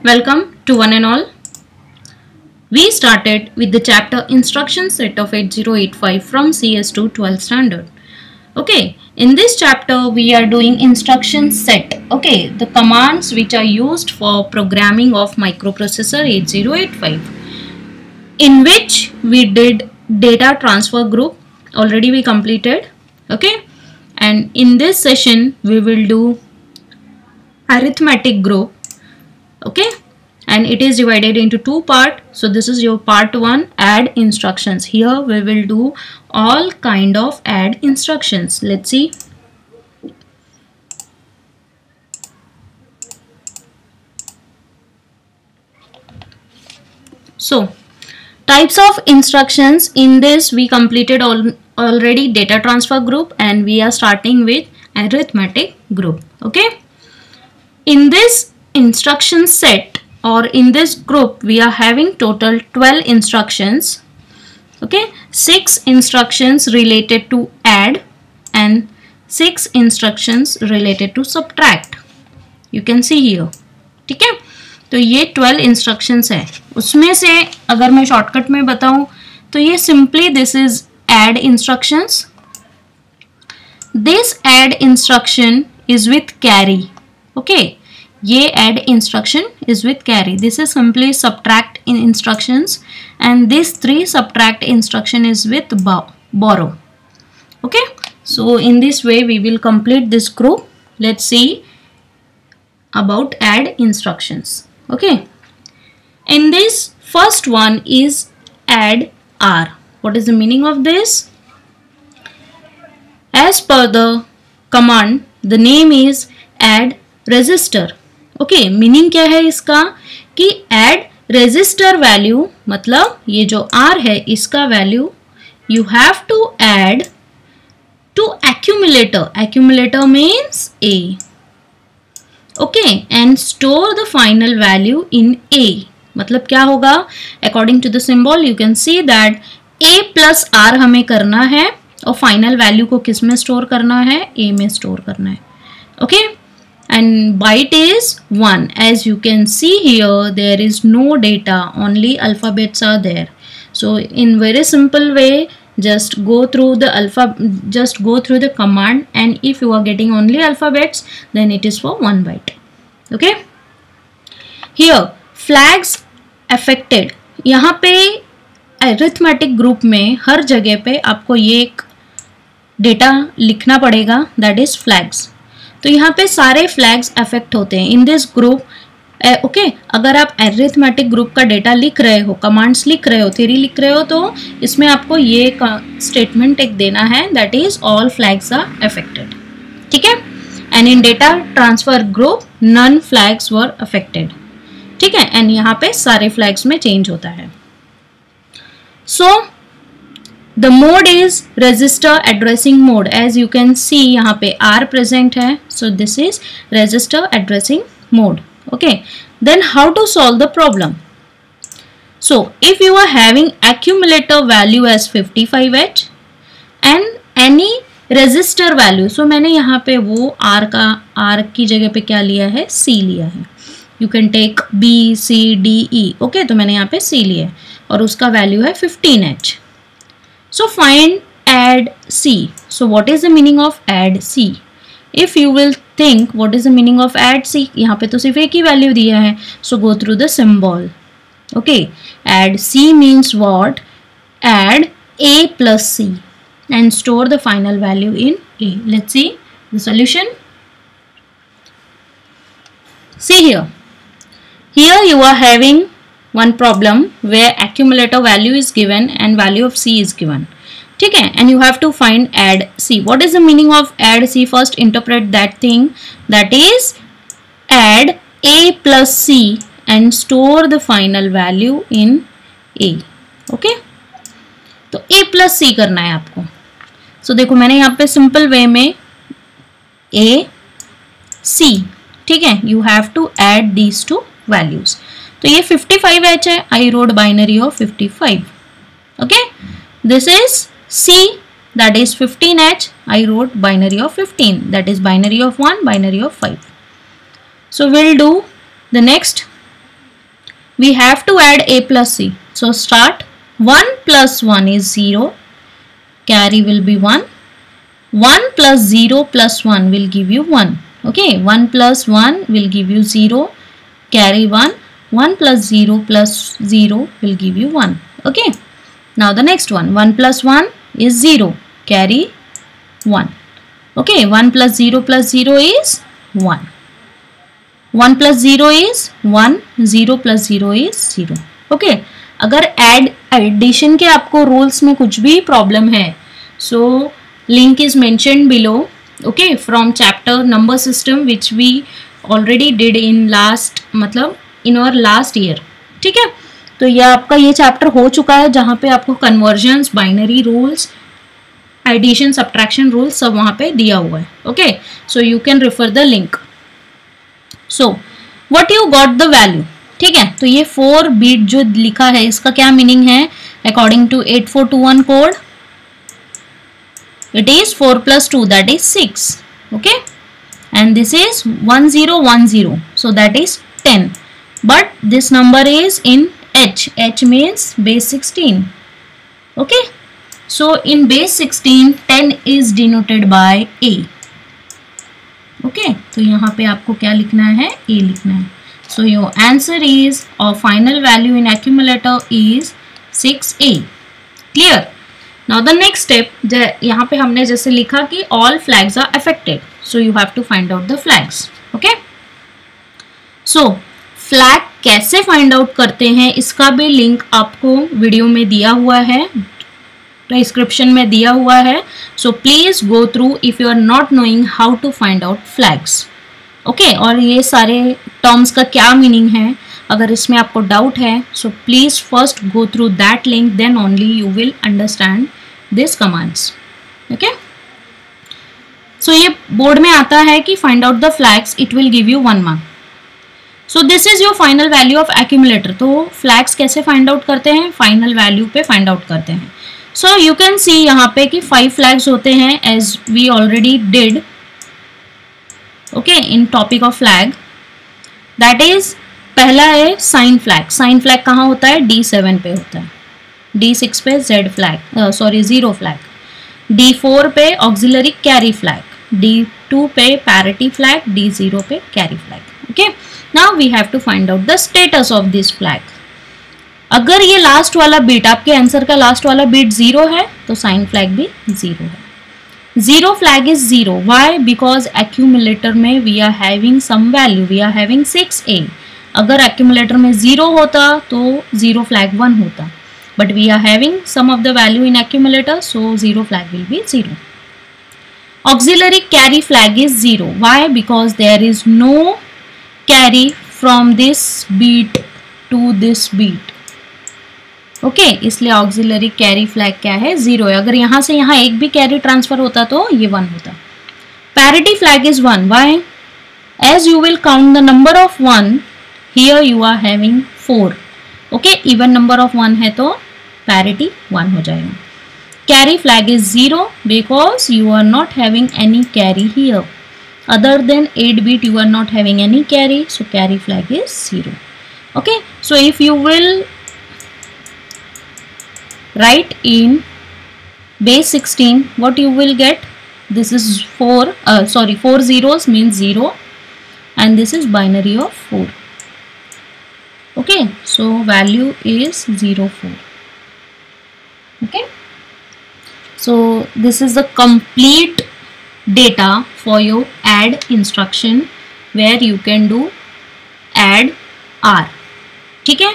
Welcome to one and all. We started with the chapter instruction set of 8085 from CS2 12th standard. Okay, in this chapter we are doing instruction set. Okay, the commands which are used for programming of microprocessor 8085, in which we did data transfer group. Already we completed. Okay, and in this session we will do arithmetic group. Okay, and it is divided into two parts. So this is your part 1, add instructions. Here we will do all kind of add instructions. Let's see. So types of instructions. In this we completed already data transfer group, and we are starting with arithmetic group. Okay, in this instruction set or in this group we are having total 12 instructions. Okay, 6 instructions related to add and 6 instructions related to subtract. You can see here. ठीक है, तो ये 12 instructions है. उसमें से अगर मैं shortcut में बताऊं तो ये simply this is add instructions. This add instruction is with carry. Okay, ये add instruction is with carry. This is simply subtract in instructions, and this 3 subtract instruction is with borrow. Okay, so in this way we will complete this group. Let's see about add instructions. Okay, in this first one is add R. What is the meaning of this? As per the command, the name is add register. Okay, meaning क्या है इसका कि add register value, मतलब ये जो R है इसका value you have to add to accumulator. Accumulator means A. Okay, and store the final value in A. मतलब क्या होगा, according to the symbol you can see that A plus R हमें करना है और फाइनल वैल्यू को किस में स्टोर करना है, ए में स्टोर करना है. Okay, and byte is 1. As you can see here, there is no data, only alphabets are there. So in very simple way, just go through the command, and if you are getting only alphabets, then it is for 1 byte. Okay, here flags affected. यहाँ पे arithmetic group में हर जगह पे आपको ये एक data लिखना पड़ेगा, that is flags. तो यहाँ पे सारे फ्लैग्स अफेक्ट होते हैं इन दिस ग्रुप. ओके, अगर आप अरिथमेटिक ग्रुप का डेटा लिख रहे हो, कमांड्स लिख रहे हो, थ्योरी लिख रहे हो, तो इसमें आपको ये स्टेटमेंट एक देना है, that is all flags are affected. ठीक है, and in data transfer group none flags were affected. ठीक है, एंड यहाँ पे सारे फ्लैग्स में चेंज होता है. सो the mode is register addressing mode. As you can see यहाँ पे R present है, so this is register addressing mode. Okay, then how to solve the problem? So if you are having accumulator value as 55H and any register value, so मैंने यहाँ पे वो R की जगह पे क्या लिया है, C लिया है. You can take B, C, D, E. Okay, तो मैंने यहाँ पे C लिया है और उसका वैल्यू है 15H. So find add C. So what is the meaning of add C? If you will think what is the meaning of add C, यहाँ पे तो सिर्फ एक ही वैल्यू दिया है. So go through the symbol. Okay, add C means what? Add A plus C and store the final value in A. Let's see the solution. See here. Here you are having one problem where accumulator value is given and value of C is given. ठीक है, and you have to find add C. What is the meaning of add C? First interpret that thing, that is add A plus C and store the final value in A. Okay, तो A plus C करना है आपको. So देखो मैंने यहाँ पे simple way में A C. ठीक है, you have to add these two values. तो ये 55H है, I wrote binary of 55. Okay, this is C, that is 15H, I wrote binary of 15, that is binary of 1, binary of 5. So we'll do the next we have to add a plus c. So start. 1 plus 1 is 0. Carry will be 1. 1 plus 0 plus 1 will give you 1. Okay, 1 plus 1 will give you 0. Carry 1. 1 plus 0 plus 0 will give you 1. Okay, now the next one. 1 plus 1 is 0. Carry 1. Okay, 1 plus 0 is 1. 1 plus 0 is 1. 0 plus 0 is 0. Okay, अगर addition के आपको rules में कुछ भी problem है, so link is mentioned below. Okay, from chapter number system which we already did in last, मतलब in our last year. ठीक है, तो यह आपका ये चैप्टर हो चुका है जहाँ पे आपको conversions, binary rules, addition, subtraction rules सब वहाँ पे दिया हुआ है. Okay, so you can refer the link. So what you got the value. ठीक है, तो ये 4 बीट जो लिखा है इसका क्या मीनिंग है according to 8421 code. It is 4 plus 2 that is 6. Okay, and this is 1010, so that is 10, but this number is in h. H means base 16. Okay, so in base 16 10 is denoted by a. Okay, तो यहाँ पे आपको क्या लिखना है, a लिखना है. So your answer is, or final value in accumulator is 6a. Clear? Now the next step, यहाँ पे हमने जैसे लिखा कि all flags are affected, so you have to find out the flags. Okay? So flag कैसे find out करते हैं इसका भी लिंक आपको वीडियो में दिया हुआ है, डिस्क्रिप्शन में दिया हुआ है. So please go through if you are not knowing how to find out flags. Okay, और ये सारे टर्म्स का क्या मीनिंग है, अगर इसमें आपको डाउट है, so please first go through that link, then only you will understand this commands. Okay, so ये बोर्ड में आता है कि find out the flags, it will give you 1 mark. So this is your final value of accumulator. तो flags कैसे find out करते हैं, final value पे फाइंड आउट करते हैं. सो यू कैन सी यहाँ पे कि 5 फ्लैग्स होते हैं as we already did. Okay, in topic of flag, that is पहला है साइन फ्लैग. साइन फ्लैग कहाँ होता है, D7 पे होता है. D6 पे Z flag, sorry zero flag. D4 पे ऑक्सिलरी कैरी फ्लैग. D2 पे पैरिटी फ्लैग. D0 पे carry flag. Okay, now we have to find out the status of this flag. अगर ये लास्ट वाला बीट, आपके आंसर का last वाला beat 0 है तो साइन फ्लैग भी 0 है. Zero flag is 0. Why? Because accumulator में we are having some value, we are having 6a. अगर एक्यूमुलेटर में 0 होता तो जीरो फ्लैग 1 होता, but we are having some of the value in accumulator, so zero flag will be 0. Auxiliary carry flag is 0. Why? Because there is no carry from this bit to this bit. Okay, इसलिए auxiliary carry flag क्या है, 0 है. अगर यहाँ से यहाँ एक भी कैरी ट्रांसफर होता तो ये 1 होता. Parity flag is 1. Why? As you will count the number of 1, here you are having 4. Okay, even number of 1 है तो पैरिटी 1 हो जाएगा. Carry flag is 0 because you are not having any carry here. Other than 8 bit you are not having any carry, so carry flag is 0. Okay, so if you will write in base 16, what you will get, this is 4 zeros means 0, and this is binary of 4. Okay, so value is 0 4. Okay, so this is the complete data for your add instruction where you can do add r. ठीक है,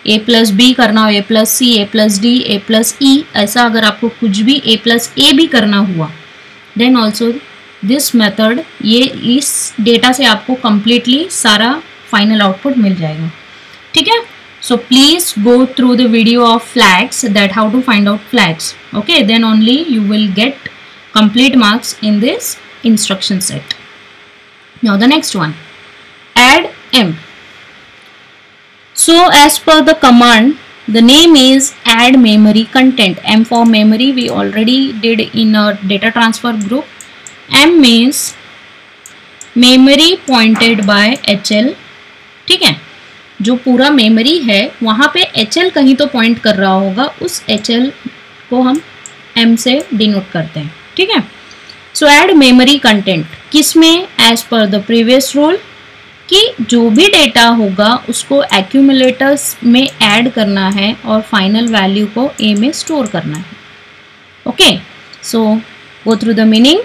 a plus B करना हो, a plus C, a plus D, a plus E, ऐसा अगर आपको कुछ भी a plus ए भी करना हुआ, देन ऑल्सो दिस मेथड, ये इस डेटा से आपको कंप्लीटली सारा फाइनल आउटपुट मिल जाएगा. ठीक है, so please go through the video of flags, that how to find out flags. Okay, then only you will get complete marks in this instruction set. Now the next one, add m. So as per the command, the name is add memory content. M for memory we already did in our data transfer group. M means memory pointed by HL. ठीक है, जो पूरा memory है वहाँ पे HL कहीं तो point कर रहा होगा, उस HL को हम M से डिनोट करते हैं, ठीक है। सो ऐड मेमोरी कंटेंट किस में, as per the previous rule, कि जो भी डेटा होगा उसको एक्यूमुलेटर्स में ऐड करना है और फाइनल वैल्यू को A में स्टोर करना है। Okay, so go through the meaning.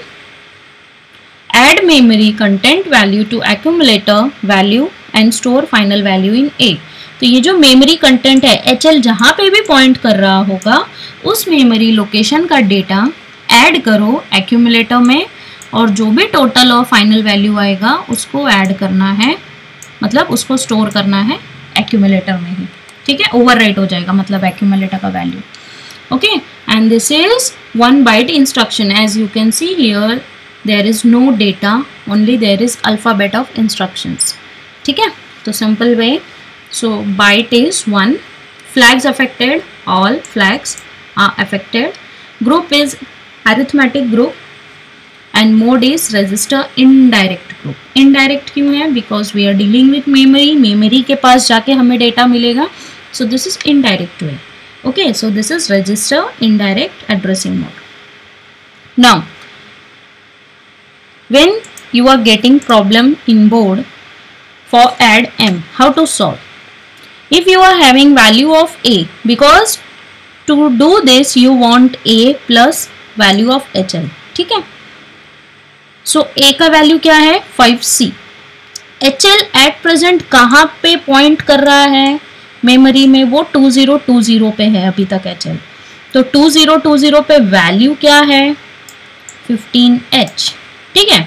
Add memory content value to accumulator value and store final value in A। तो ये जो मेमोरी कंटेंट है HL जहाँ पे भी पॉइंट कर रहा होगा उस मेमोरी लोकेशन का डेटा ऐड करो एक्यूमुलेटर में, और जो भी टोटल और फाइनल वैल्यू आएगा उसको ऐड करना है, मतलब उसको स्टोर करना है एक्यूमुलेटर में ही, ठीक है। ओवरराइट हो जाएगा मतलब एक्यूमुलेटर का value. Okay, and this is 1 byte instruction. As you can see here there is no data, only there is alphabet of instructions, ठीक है। तो simple way, so byte is 1, flags affected, all flags are affected, group is arithmetic group, and mode is register indirect group. Indirect क्यों है? Because we are dealing with memory. memory के पास जाके हमें data मिलेगा, so this is indirect way. Okay, so this is register indirect addressing mode. Now, when you are getting problem in board for add M, how to solve? If you are having value of A, because to do this you want A plus value of HL, ठीक है। सो A का value क्या है 5C। HL at present कहाँ पे point कर रहा है मेमोरी में, वो 2020 पे है अभी तक HL। तो 2020 पे वैल्यू क्या है 15H, ठीक है।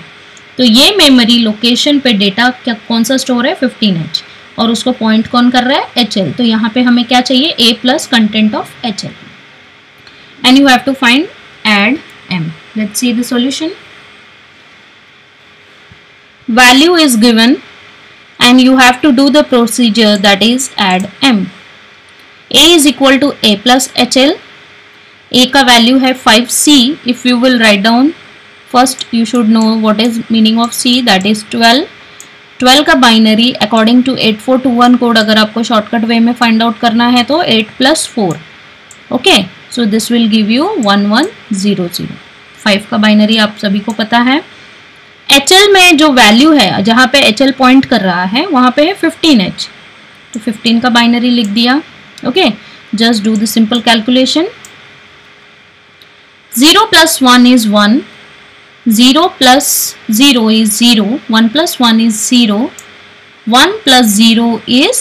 तो ये मेमोरी लोकेशन पे डेटा क्या कौन सा स्टोर है 15H, और उसको पॉइंट कौन कर रहा है HL। तो यहाँ पे हमें क्या चाहिए A plus content of HL, and you have to find add M। Let's see the solution. Value is given and you have to do the procedure, that is add M. A is equal to A plus HL. A का value है 5C. If you will write down, first you should know what is meaning of C, that is 12. 12 का binary according to 8421 code अगर आपको shortcut way में find out करना है तो 8 plus 4. Okay, so this will give you 1100. 5 का binary आप सभी को पता है। HL में जो वैल्यू है जहाँ पे HL पॉइंट कर रहा है वहाँ पे है 15H, तो 15 का बाइनरी लिख दिया। Okay, just do the simple calculation. 0 plus 1 is 1, 0 plus 0 is 0, 1 plus 1 is 0, 1 plus 0 is,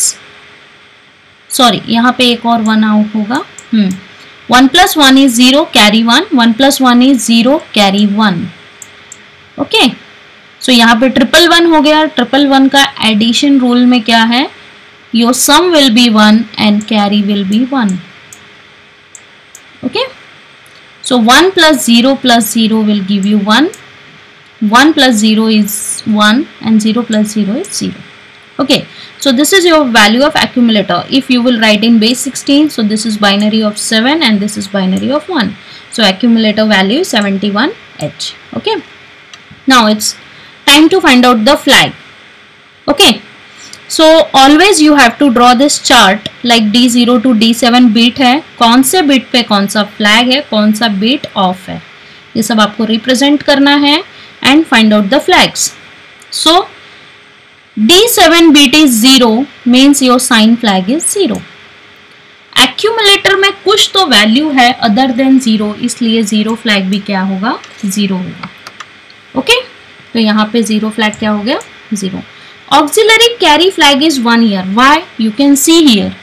sorry यहाँ पे एक और 1 आउट होगा। 1 plus 1 is 0, carry 1, 1 plus 1 is 0, carry 1। Okay, so यहाँ पे 111 हो गया। 111 का एडिशन रूल में क्या है, your sum will be 1 and carry will be 1। Okay, so 1 plus 0 will give you 1, 1 plus 0 is 1 and 0 plus 0 is 0. Okay, so this is your value of accumulator. If you will write in base 16, so this is binary of 7 and this is binary of 1. So accumulator value is 71H. Okay, now it's time to find out the flag. Okay, so always you have to draw this chart like D0 to D7 bit है, कौन से beat पे कौन सा flag है, कौन सा beat of है, ये सब आपको रिप्रेजेंट करना है and find out the flags. So D7 bit is 0 means your sign flag is 0। Accumulator में कुछ तो वैल्यू है अदर देन 0, इसलिए 0 फ्लैग भी क्या होगा 0 होगा। ओके, तो यहाँ पे 0 फ्लैग क्या हो गया 0। Auxiliary carry flag is 1 here. Why, you can see here,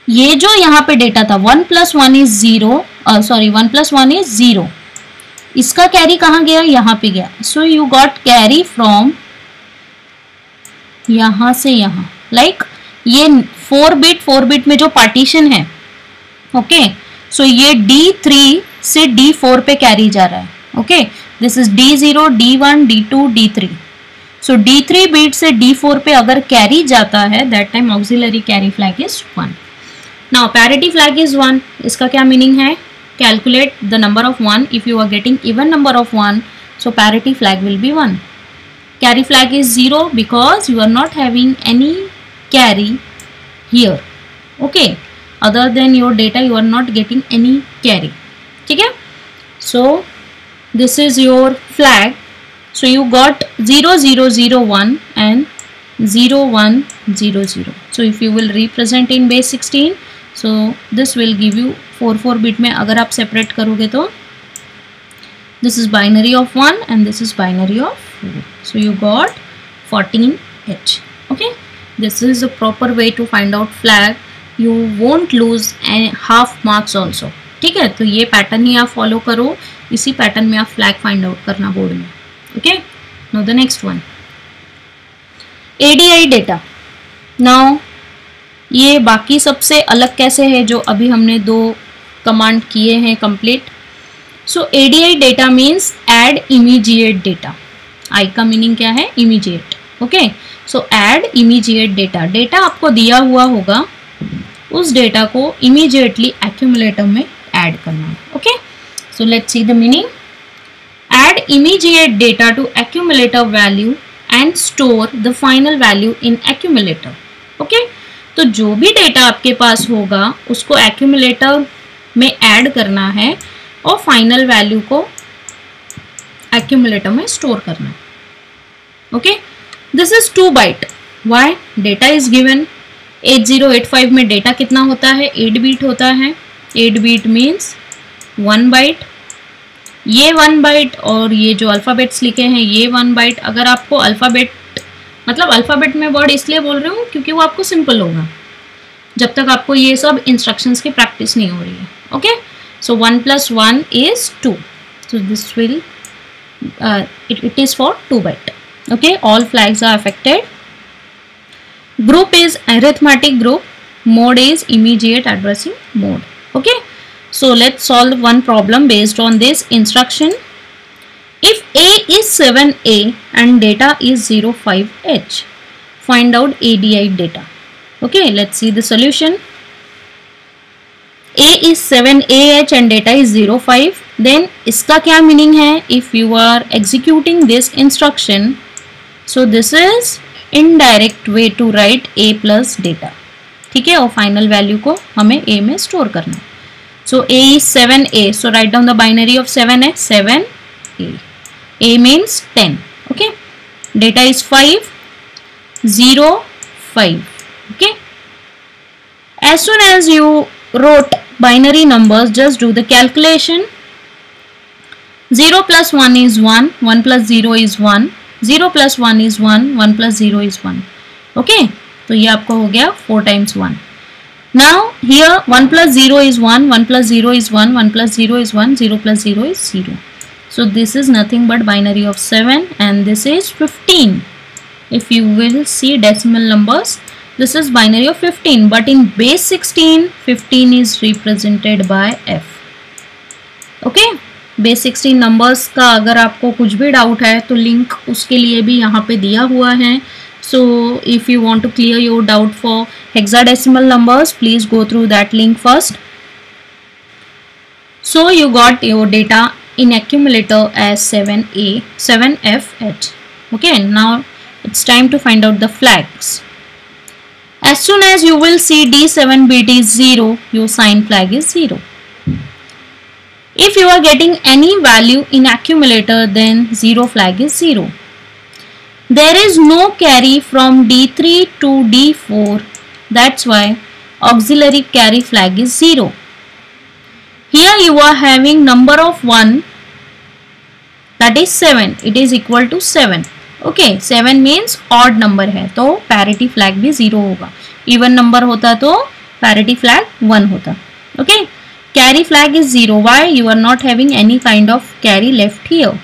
ये जो यहाँ पे डेटा था 1 plus 1 is 0, sorry 1 plus 1 is 0, इसका कैरी कहाँ गया, यहाँ पे गया। So you got carry from यहाँ से यहाँ, लाइक ये 4 बिट में जो पार्टीशन है। ओके, सो ये D3 से D4 पे कैरी जा रहा है। Okay, this is D0, D1, D2, D3। So D3 bit से D4 पे अगर कैरी जाता है that time auxiliary carry flag is 1। Now parity flag is 1, इसका क्या मीनिंग है, calculate the number of 1। If you are getting even number of 1, so parity flag will be 1। Carry flag is 0 because you are not having any carry here. Okay, other than your data you are not getting any carry. ठीक है, so this is your flag. So you got 0001 and 0100. So if you will represent in base 16, so this will give you 4 bit में अगर आप separate करोगे तो this is binary of 1 and this is binary of 4. So you got 14H. Okay, this is the proper way to find out flag. You won't lose half marks also. ठीक है, तो ये pattern ही आप follow करो, इसी pattern में आप flag find out करना बोर्ड में. Okay, now the next one, ADI data. Now ये बाकी सबसे अलग कैसे है, जो अभी हमने 2 कमांड किए हैं complete. So ADI data means add immediate data. I का मीनिंग क्या है, immediate. Okay, so add immediate data. Data आपको दिया हुआ होगा, उस डेटा को इमीडिएटली एक्यूमुलेटर में ऐड करना है. Okay, so let's see the meaning. Add immediate data to accumulator value and store the final value in accumulator. Okay, तो जो भी डेटा आपके पास होगा उसको accumulator में ऐड करना है और फाइनल वैल्यू को accumulator में स्टोर करना है. Okay, this is 2 byte. Why, data is given. 8085 में डेटा कितना होता है, 8 बीट होता है. 8 बीट मीन्स 1 बाइट. ये 1 बाइट और ये जो अल्फ़ाबेट्स लिखे हैं ये 1 बाइट. अगर आपको अल्फ़ाबेट, मतलब अल्फ़ाबेट में वर्ड इसलिए बोल रही हूँ क्योंकि वो आपको सिंपल होगा जब तक आपको ये सब इंस्ट्रक्शंस की प्रैक्टिस नहीं हो रही है. Okay, so 1 + 1 is 2. So this will it is for 2 byte. Okay, all flags are affected. Group is arithmetic group. Mode is immediate addressing mode. Okay, so let's solve one problem based on this instruction. If A is 7A and data is 05H, find out ADI data. Okay, let's see the solution. A is 7AH and data is 05. Then इसका क्या meaning है, if you are executing this instruction, so this is indirect way to write A plus data. ठीक है, और final value को हमें A में store करना है. So A is 7A, so write down the binary of 7 है 7A. A means 10. Okay, data is 5, 0, 5. Okay, as soon as you wrote binary numbers, just do the calculation. 0 plus 1 is 1, 1 plus 0 is 1, 0 plus 1 is 1, 1 plus 0 is 1. Okay, तो ये आपका हो गया 4 times 1. Now here 1 plus 0 is 1, 1 plus 0 is 1, 1 plus 0 is 1, 0 plus 0 is 0. So this is nothing but binary of 7 and this is 15. If you will see decimal numbers, this is binary of 15, but in base 16, 15 is represented by F. Okay, base 16 numbers का अगर आपको कुछ भी doubt है तो link उसके लिए भी यहाँ पे दिया हुआ है. So if you want to clear your doubt for hexadecimal numbers, please go through that link first. So you got your data in accumulator as 7A, 7FH. Okay, now it's time to find out the flags. As soon as you will see D7 bit is 0, your sign flag is 0. If you are getting any value in accumulator, then 0 flag is 0. There is no carry from D3 to D4. That's why auxiliary carry flag is 0. Here you are having number of 1, that is 7. It is equal to 7. Okay, 7 means odd number है तो parity flag भी 0 होगा. Even number होता तो parity flag 1 होता. Okay, carry flag is 0. Why? You are not having any kind of carry left here.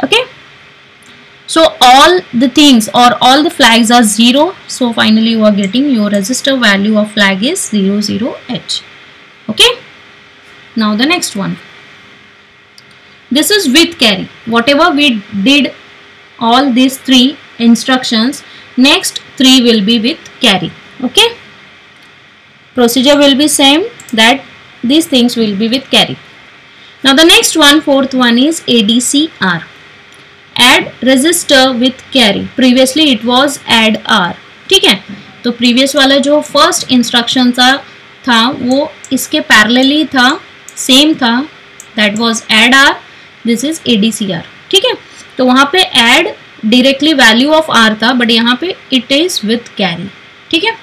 Okay, so all the things or all the flags are 0. So finally you are getting your register value of flag is 00H. Okay, now the next one. This is with carry. Whatever we did, all these 3 instructions, next 3 will be with carry. Okay, procedure will be same, that these things will be with carry. Now the next one, 4th one is ADCR. Add register with carry. Previously it was add R. ठीक है, तो previous वाला जो first instruction था वो इसके parallelly था, same था, that was add R, this is ADCR। ठीक है, तो वहां पे add directly value of R था, बट यहाँ पे इट इज विथ कैरी। ठीक है,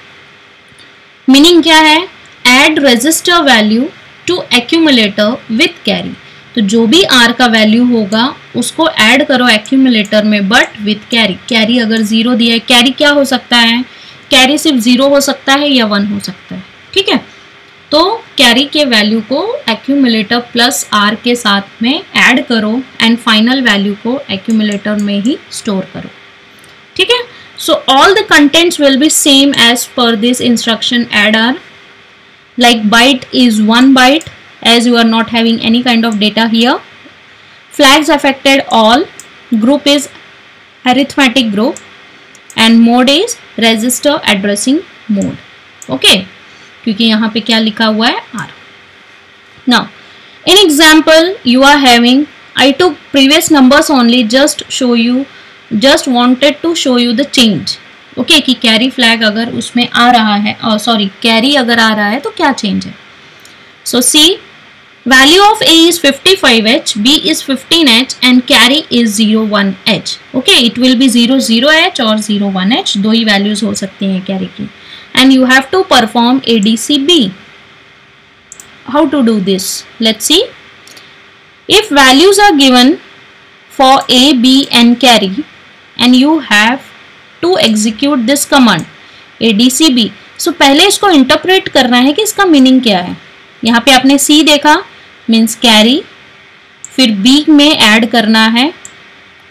मीनिंग क्या है, add register value to accumulator with carry. तो जो भी आर का वैल्यू होगा उसको ऐड करो एक्यूमुलेटर में, बट विथ कैरी। कैरी अगर 0 दिया है, कैरी क्या हो सकता है, कैरी सिर्फ 0 हो सकता है या 1 हो सकता है। ठीक है, तो कैरी के वैल्यू को एक्यूमुलेटर प्लस आर के साथ में ऐड करो एंड फाइनल वैल्यू को एक्यूमुलेटर में ही स्टोर करो। ठीक है, so all the contents will be same as per this instruction add R, like byte is 1 byte as you are not having any kind of data here. Flags affected all, group is arithmetic group and mode is register addressing mode. Okay, क्योंकि यहाँ पे क्या लिखा हुआ है R. Now in example you are having, I took previous numbers only, just wanted to show you the change. Okay कि carry flag अगर उसमें आ रहा है, सॉरी कैरी अगर आ रहा है तो क्या चेंज है। So see value of A is 55H, B is 15H and carry is 01H। Okay, it will be 00H और 01H, दो ही वैल्यूज हो सकती हैं कैरी की। And you have to perform ADCB। How to do this, let's see. If values are given for A, B and carry and you have to execute this command ADCB, so पहले इसको interpret करना है कि इसका meaning क्या है। यहाँ पे आपने C देखा मीन्स कैरी, फिर B में ऐड करना है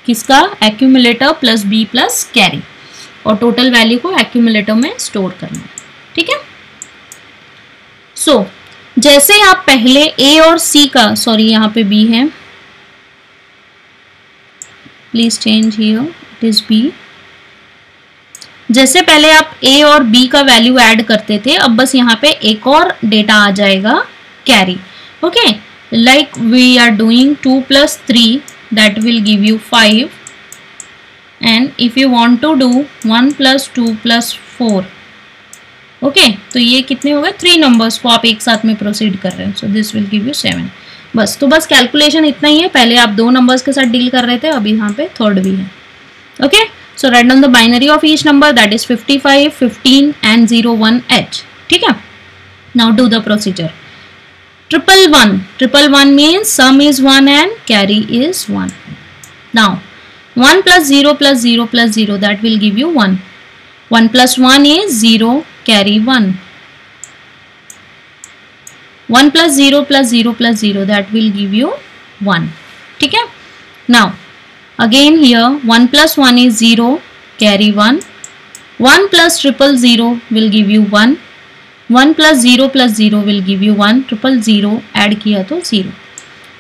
किसका, accumulator plus B plus carry, और टोटल वैल्यू को एक्यूमुलेटर में स्टोर करना है। ठीक है, सो जैसे आप पहले A और C का, सॉरी यहाँ पे B है, please change here, it is B। जैसे पहले आप A और B का वैल्यू ऐड करते थे, अब बस यहाँ पे एक और डेटा आ जाएगा carry. Okay, like we are doing 2 + 3 that will give you 5 and if you want to do 1 + 2 + 4, okay, तो ये कितने हो गए, 3 नंबर्स को आप एक साथ में प्रोसीड कर रहे हैं, so this will give you 7। बस, तो बस कैलकुलेशन इतना ही है, पहले आप 2 नंबर्स के साथ डील कर रहे थे, अभी यहाँ पे थर्ड भी है। Okay, so write down the binary of each number, that is 55, 15 and 01H. ठीक है, now do the procedure. 111 means sum is 1 and carry is 1. Now 1 + 0 + 0 + 0, that will give you 1. 1 + 1 is 0, carry 1. 1 + 0 + 0 + 0, that will give you 1. ठीक है, now again here 1 + 1 is 0, carry 1. 1 + 000 will give you 1. 1 + 0 + 0 will give you 1. 000 add किया तो 0.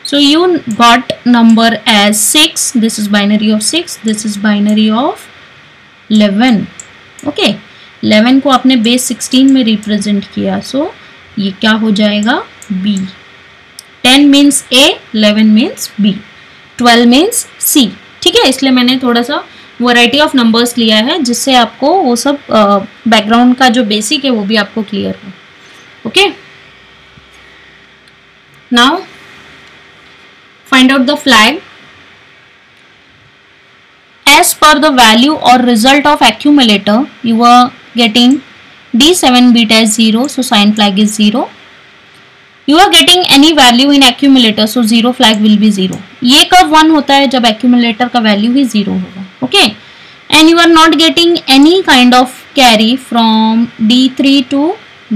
So you got number as 6. This is binary of 6. This is binary of 11. Okay, 11 को आपने base 16 में represent किया, so ये क्या हो जाएगा, B. 10 means A, 11 means B, 12 means C. ठीक है, इसलिए मैंने थोड़ा सा वैरायटी ऑफ नंबर्स लिया है जिससे आपको वो सब बैकग्राउंड का जो बेसिक है वो भी आपको क्लियर हो। Okay, now find out the flag as per the value और result of accumulator. You are getting D7 bit as 0, so sign flag is 0. You are getting any value in accumulator, so 0 flag will be 0. ये कब 1 होता है, जब accumulator का value ही 0 होगा। Okay, and you are not getting any kind of carry from D3 to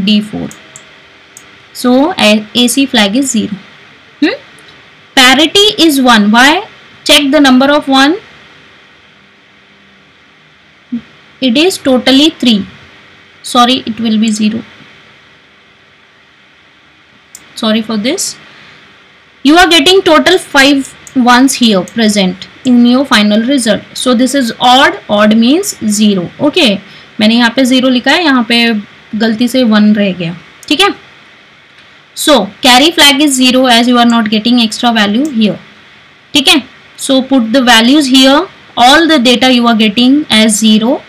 D4, so AC flag is 0. Parity is 1. Why? Check the number of 1. It is totally 3. Sorry, it will be 0. Sorry for this. You are getting total 5 ones here present in your final result. So this is odd. Odd means 0. Okay, मैंने यहाँ पे 0 लिखा है, यहाँ पे गलती से 1 रह गया। ठीक है, so carry flag is 0 as you are not getting extra value here. ठीक है, so put the values here. All the data you are getting as 0.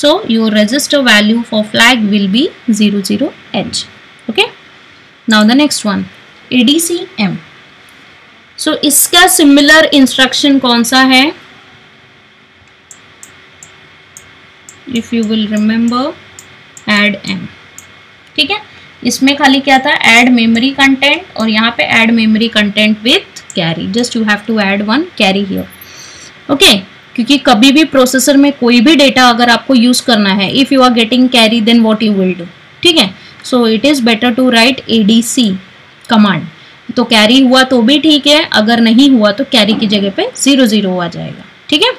So your register value for flag will be 00H. Okay. Now the next one, ADCM. So इसका similar instruction कौन सा है? If you will remember, add M. ठीक है, इसमें खाली क्या था, add memory content, और यहाँ पे add memory content with carry. Just you have to add one carry here. Okay, क्योंकि कभी भी प्रोसेसर में कोई भी डेटा अगर आपको यूज करना है, if you are getting carry then what you will do. ठीक है, so it is better to write ADC command. तो कैरी हुआ तो भी ठीक है, अगर नहीं हुआ तो कैरी की जगह पे 00 आ जाएगा. ठीक है,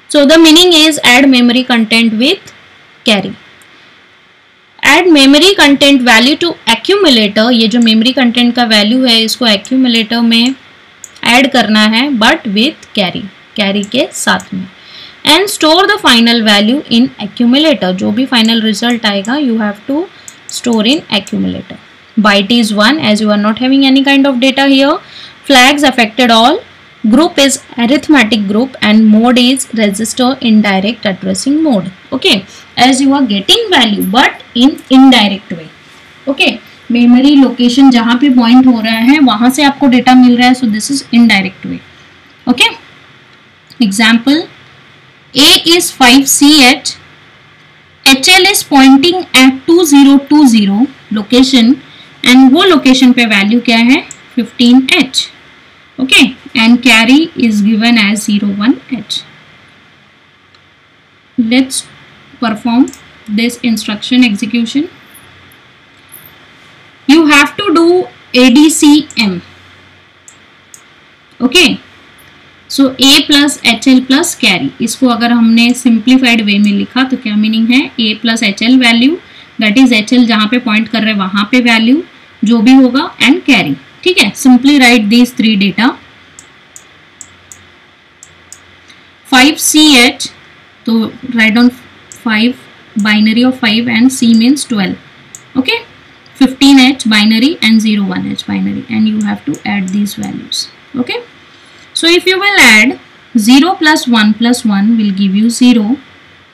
so the meaning is add memory content with carry. Add memory content value to accumulator. ये जो मेमोरी कंटेंट का वैल्यू है इसको एक्यूमुलेटर में ऐड करना है, बट विथ कैरी, कैरी के साथ में. And store the final value in accumulator. जो भी फाइनल रिजल्ट आएगा you have to store in accumulator. Byte is 1 as you are not having any kind of data here. Flags affected all. Group is arithmetic group and mode is register indirect addressing mode. Okay, as you are getting value but in indirect way. Okay, memory location जहाँ पे point हो रहा है वहाँ से आपको data मिल रहा है, so this is indirect way. Okay, example, A is 5CH, HL is pointing at 2020 location and वो लोकेशन पे वैल्यू क्या है 15H. Okay, and carry is given as 01H. Let's perform this instruction execution. You have to do ADCM. Okay, so A plus HL plus carry. इसको अगर हमने simplified वे में लिखा तो क्या मीनिंग है, A plus HL value, that is HL जहां पे पॉइंट कर रहे हैं वहां पे वैल्यू जो भी होगा, एंड कैरी. ठीक है, simply write these 3 data. 5CH, तो write down 5 binary of 5 and C means 12. Okay, 15H binary and 01H binary, and you have to add these values. Okay, so if you will add 0 plus 1 plus 1 will give you 0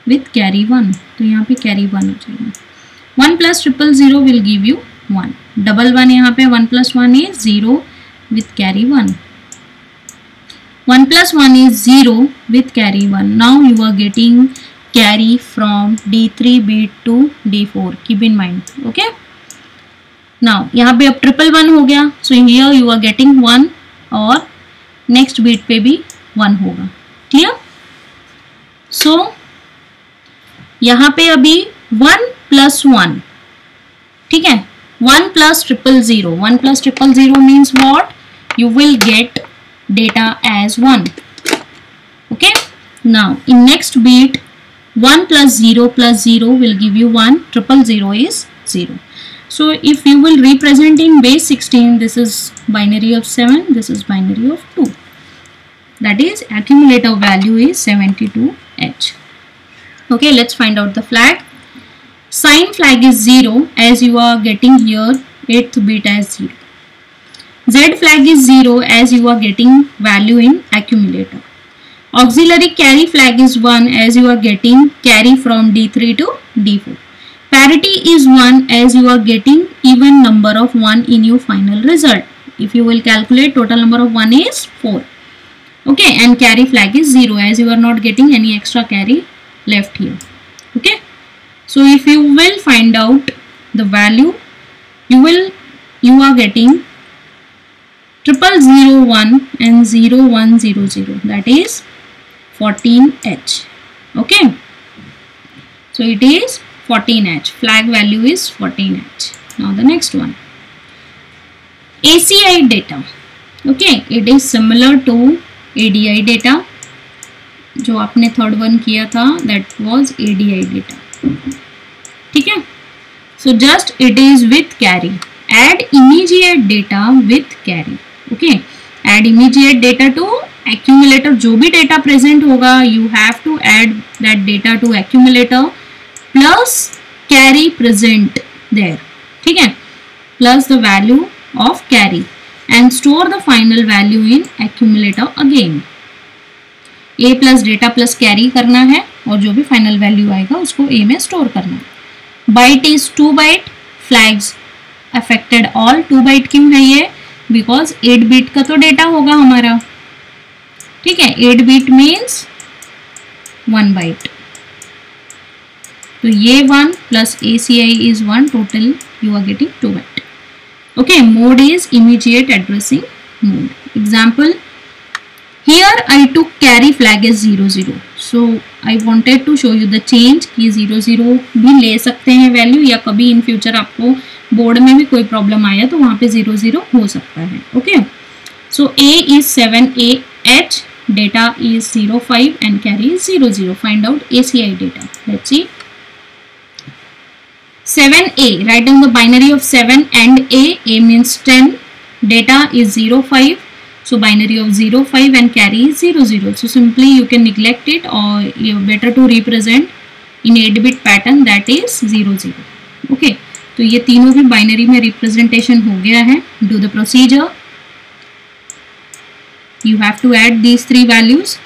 with carry 1. तो यहाँ पे carry 1 हो जाएगा. 1 plus 000 will give you 1. Double 1 यहाँ पे 1 plus 1 is 0 with carry 1. 1 plus 1 is 0 with carry 1. Now you are getting carry from D3 bit to D4. Keep in mind. Okay, now यहाँ पे अब 111 हो गया, so here you are getting 1 और next beat पे भी 1 होगा. क्लियर? सो यहाँ पे अभी 1 प्लस 1. ठीक है, 1 plus 000. 1 plus 000 means what? You will get data as 1. Okay, now in next bit 1 plus 0 will give you 1. 000 is 0. So if you will represent in base 16, this is binary of 7, this is binary of 2. That is accumulator value is 72H. Okay, let's find out the flag. Sign flag is 0 as you are getting here 8th bit as 0. Z flag is 0 as you are getting value in accumulator. Auxiliary carry flag is 1 as you are getting carry from D3 to D4. Parity is 1 as you are getting even number of 1 in your final result. If you will calculate, total number of 1 is 4. Okay, and carry flag is 0 as you are not getting any extra carry left here. Okay, so if you will find out the value, you are getting 0001 and 0100, that is 14H. Okay, so it is 14H. Flag value is 14H. Now the next one, ACI data. Okay, it is similar to ADI data. जो आपने third one किया था that was ADI data. ठीक है, so just it is with carry. Add immediate data with carry. Okay, add immediate data to accumulator. जो भी data present होगा you have to add that data to accumulator plus carry present there. ठीक है, plus the value of carry and store the final value in accumulator again. A plus data plus carry करना है और जो भी final value आएगा उसको ए में स्टोर करना है। Byte is 2 byte, flags affected all. 2 byte क्यों है ये? बिकॉज 8 बिट का तो डेटा होगा हमारा, ठीक है। 8 बिट मीन्स 1 बाइट, तो ये 1 plus ACI is 1, total you are getting 2 byte. Okay, mode is immediate addressing mode. Example, here I took carry flag as 00. So I wanted to show you the change कि 00 भी ले सकते हैं value, या कभी in future आपको board में भी कोई प्रॉब्लम आया तो वहाँ पे 00 हो सकता है। Okay, so A is 7AH, data is 05 and carry is 00. Find out ACI data. Let's see. 7A, write down the binary of 7 and A means 10, data is 05, so binary of 05 and carry is 00. So simply you can neglect it, or you better to represent in 8-bit pattern, that is 00. Okay, तो ये तीनों भी binary में representation हो गया है। Do the procedure. You have to add these 3 values.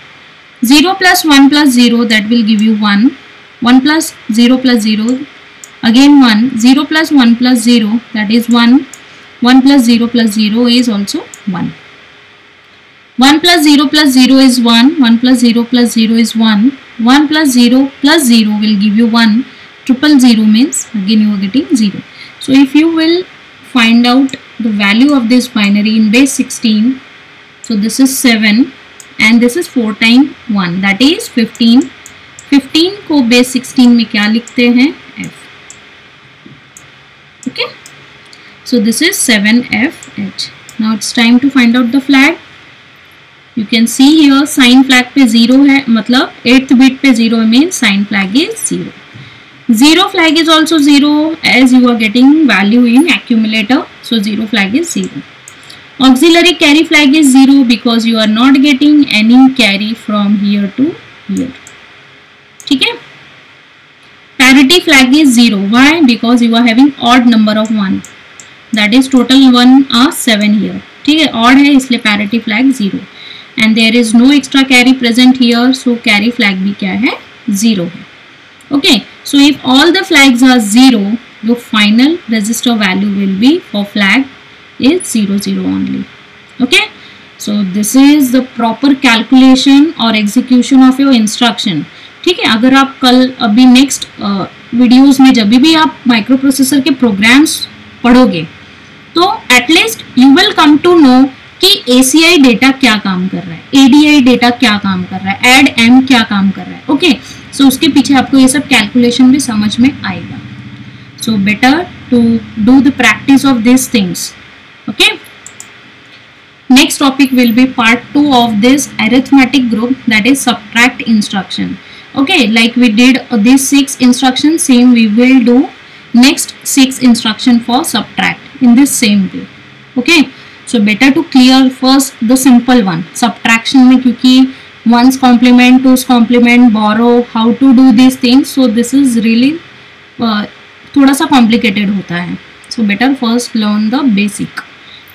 0 plus 1 plus 0, that will give you 1. 1 plus 0 plus 0, again 1. 0 plus 1 plus 0, that is 1. 1 plus 0 plus 0 is also 1. 1 plus 0 plus 0 is 1. 1 plus 0 plus 0 is 1. 1 plus 0 plus 0 will give you 1. Triple 0 means again you are getting 0. So if you will find out the value of this binary in base 16, so this is 7 and this is 4 times 1, that is 15. 15 को base 16 में क्या लिखते हैं? F. Okay, so this is 7FH. Now it's time to find out the flag. You can see here sign flag पे 0 है, मतलब 8th bit पे 0 means sign flag is 0. 0 flag is also 0 as you are getting value in accumulator, so 0 flag is 0. Auxiliary carry flag is 0 because you are not getting any carry from here to here. ठीक है। Parity flag is 0. Why? Because you are having odd number of 1. That is total 1 are 7 here. ठीक है, odd है इसलिए parity flag 0. And there is no extra carry present here, so carry flag भी क्या है? 0 है. Okay, so if all the flags are 0, your final register value will be for flag is 00 only. Okay, so this is the proper calculation or execution of your instruction. ठीक है, अगर आप कल अभी नेक्स्ट वीडियोस में जब भी आप माइक्रो प्रोसेसर के प्रोग्राम्स पढ़ोगे तो at least you will come to know कि ACI डेटा क्या काम कर रहा है, ADI डेटा क्या काम कर रहा है, एड M क्या काम कर रहा है। ओके, सो उसके पीछे आपको ये सब कैलकुलेशन भी समझ में आएगा। So better to do the practice of this things. Okay, next topic will be part 2 of this arithmetic group, that is subtract instruction. Okay, like we did these 6 instructions, same we will do next 6 instruction for subtract in this same way. Okay, so better to clear first the simple one subtraction में, क्योंकि 1's complement, 2's complement, borrow, how to do these things, so this is really थोड़ा सा complicated होता है, so better first learn the basic.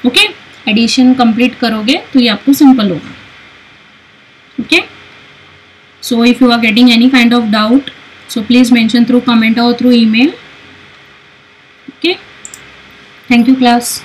Okay, addition complete करोगे तो ये आपको सिंपल होगा। Okay, so if you are getting any kind of doubt, so please mention through comment और through email. Okay, thank you class.